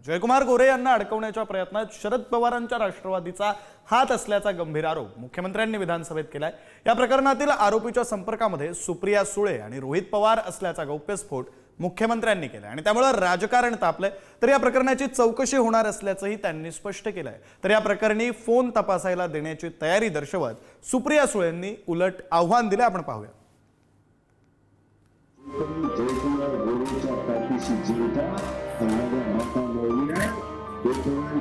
जयकुमार गोरे यांना अडकवण्याच्या प्रयत्नात शरद पवारांच्या राष्ट्रवादीचा हात असल्याचा गंभीर आरोप मुख्यमंत्र्यांनी विधानसभेत केलाय। या प्रकरणातील आरोपीच्या संपर्कामध्ये सुप्रिया सुळे आणि रोहित पवार असल्याचा गौप्यस्फोट मुख्यमंत्र्यांनी केलाय आणि त्यामुळे राजकारण तापलंय। तर या प्रकरणाची चौकशी होणार असल्याचंही त्यांनी स्पष्ट केलंय। तर या प्रकरणी फोन तपासायला देण्याची तयारी दर्शवत सुप्रिया सुळेंनी उलट आव्हान दिले। आपण पाहूया। जयकुमार गोरेच्या पाठीशी जीविता आम्हाला माता मिळविला जयकुमार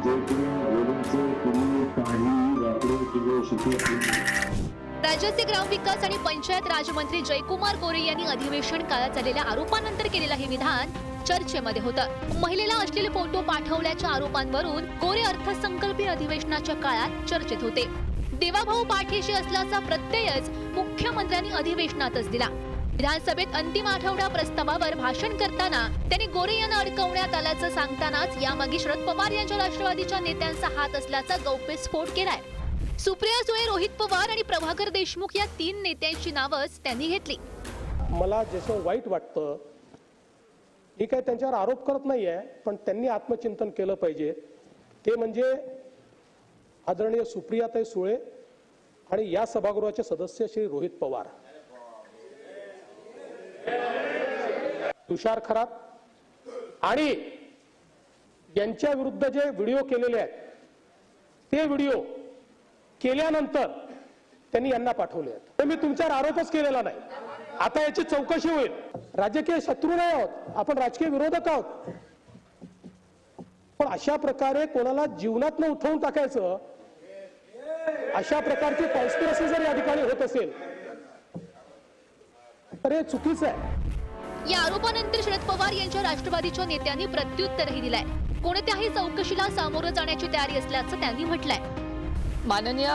गोरेचे तुम्ही काही वापरू तुझे शिकवत। राज्याचे ग्रामविकास आणि पंचायत राज मंत्री जयकुमार गोरे यांनी अधिवेशन काळात झालेल्या आरोपानंतर केलेलं हे विधान चर्चेमध्ये होतं। महिलेला अश्लील फोटो पाठवल्याच्या आरोपांवरून गोरे अर्थसंकल्पीय अधिवेशनाच्या काळात चर्चेत होते। देवाभाऊ पाठीशी असल्याचा प्रत्ययच मुख्यमंत्र्यांनी अधिवेशनातच दिला। विधानसभेत अंतिम आठवडा प्रस्तावावर भाषण करताना त्यांनी गोरे यांना अडकवण्यात आल्याचं सांगतानाच यामागे शरद पवार यांच्या राष्ट्रवादीच्या नेत्यांचा हात असल्याचा गौप्यस्फोट केलाय। सुप्रिया सुळे, रोहित पवार आणि प्रभाकर देशमुख या 3 नेत्यांची नावच त्यांनी घेतली। मला जसं वाईट वाटतं ही काय त्यांच्यावर आरोप करत नाहीये, पण त्यांनी आत्मचिंतन केलं पाहिजे। ते म्हणजे आदरणीय सुप्रियाताई सुळे आणि या सभागृहाचे सदस्य श्री रोहित पवार, तुषार खरात आणि यांच्या विरुद्ध जे व्हिडिओ केलेले आहेत ते व्हिडिओ केल्यानंतर त्यांनी यांना पाठवले आहेत। तर मी तुमच्यावर आरोपच केलेला नाही। आता याची चौकशी होईल। राजकीय शत्रू नाही आहोत आपण, राजकीय विरोधक आहोत, पण अशा प्रकारे कोणाला जीवनातनं उठवून टाकायचं अशा प्रकारची कॉन्स्पिरसी जर या ठिकाणी होत असेल तर हे चुकीचं आहे। या आरोपानंतर शरद पवार यांच्या राष्ट्रवादीच्या नेत्यांनी प्रत्युत्तरही दिलंय। कोणत्याही चौकशीला सामोरं जाण्याची तयारी असल्याचं त्यांनी म्हटलंय। माननीय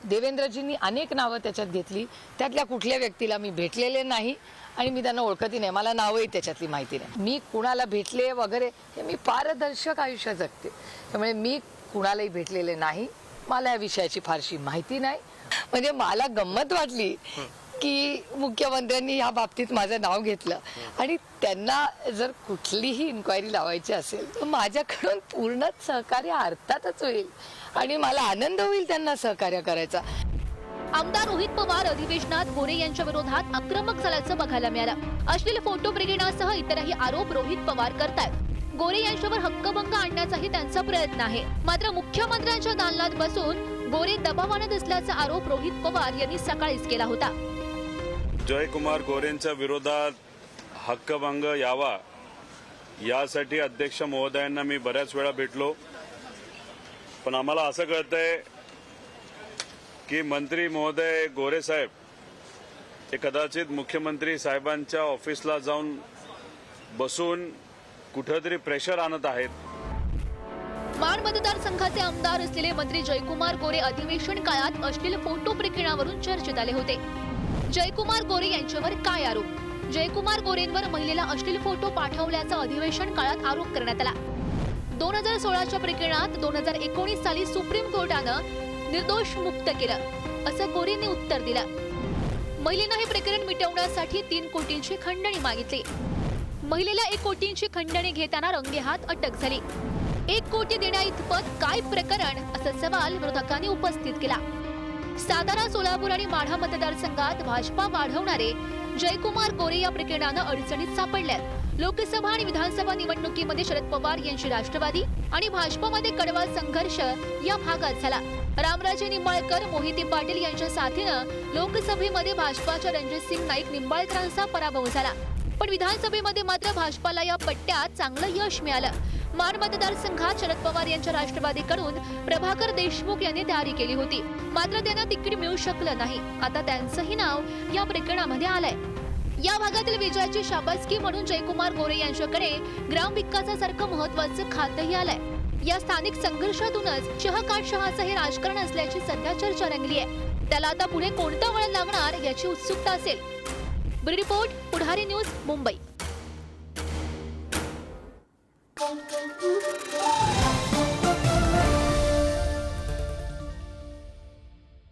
देवेंद्रजींनी अनेक नावं त्याच्यात घेतली, त्यातल्या कुठल्या व्यक्तीला मी भेटलेले नाही आणि मी त्यांना ओळखतही नाही, मला नावही त्याच्यातली माहिती नाही। मी कुणाला भेटले वगैरे हे मी पारदर्शक आयुष्य जगते, त्यामुळे मी कुणालाही भेटलेले नाही, मला या विषयाची फारशी माहिती नाही। म्हणजे मला गंमत वाटली की मुख्यमंत्र्यांनी या बाबतीत माझं नाव घेतलं आणि त्यांना जर कुठलीही इन्क्वायरी लावायची असेल तर माझ्याकडून पूर्ण सहकार्य अर्थातच होईल आणि मला आनंद होईल त्यांना सहकार्य करायचा। आमदार रोहित पवार अधिवेशनात गोरे यांच्या विरोधात आक्रमक झाल्याचं बघायला मिळालं। अश्लील फोटो ब्रिगेडासह इतरही आरोप रोहित पवार करतायत। गोरे यांच्यावर हक्कभंग आणण्याचाही त्यांचा प्रयत्न आहे। मात्र मुख्यमंत्र्यांच्या दालनात बसून गोरे दबावाने दिसल्याचा आरोप रोहित पवार यांनी सकाळीच केला होता। जयकुमार गोरेंच्या विरोधात हक्कभंग यावा यासाठी अध्यक्ष महोदयांना मी बऱ्याच वेळा भेटलो, पण आम्हाला असं कळतंय की मंत्री महोदय गोरे साहेब हे कदाचित मुख्यमंत्री साहेबांच्या ऑफिसला जाऊन बसून कुठेतरी प्रेशर आणत आहेत। माण मतदारसंघाचे आमदार असलेले मंत्री जयकुमार गोरे अधिवेशन काळात अश्लील फोटो प्रकरणावरून चर्चेत आले होते। जयकुमार गोरे यांच्यावर काय आरोप? जयकुमार गोरेंवर महिलेला अश्लील फोटो पाठवल्याचा अधिवेशन काळात आरोप करण्यात आला। 2016च्या प्रकरणात 2019 साली सुप्रीम कोर्टानं निर्दोष मुक्त केलं असं गोरेंनी उत्तर दिलं। महिलेनं हे प्रकरण मिटवण्यासाठी 3 कोटींची खंडणी मागितली। महिलेला 1 कोटींची खंडणी घेताना रंगेहात अटक झाली। 1 कोटी देण्याइतपत काय प्रकरण असा सवाल विरोधकांनी उपस्थित केला। सातारा, सोलापूर आणि माढा मतदारसंघात भाजपा वाढवणारे जयकुमार गोरे या प्रकरणानं अडचणीत सापडल्यात। लोकसभा आणि विधानसभा निवडणुकीमध्ये शरद पवार यांची राष्ट्रवादी आणि भाजपमध्ये कडवा संघर्ष या भागात झाला। रामराजे निंबाळकर, मोहिते पाटील यांच्या साथीनं लोकसभेमध्ये भाजपाच्या रणजितसिंग नाईक निंबाळकरांचा पराभव झाला, पण विधानसभेमध्ये मात्र भाजपाला या पट्ट्यात चांगलं यश मिळालं। माण मतदारसंघात शरद पवार यांच्या राष्ट्रवादीकडून प्रभाकर देशमुख यांनी तयारी केली होती, मात्र त्यांना तिकीट मिळू शकलं नाही। आता त्यांचंही नाव या प्रकरणामध्ये आलंय। या भागातील विजयाची शाबासकी म्हणून जयकुमार गोरे यांच्याकडे ग्रामविकासासारखं महत्वाचं खातंही आलंय। या स्थानिक संघर्षातूनच शहकाटशहाचं हे राजकारण असल्याची सध्या चर्चा रंगली आहे। त्याला आता पुढे कोणतं वळण लागणार याची उत्सुकता असेल। ब्युरो रिपोर्ट, पुढारी न्यूज, मुंबई।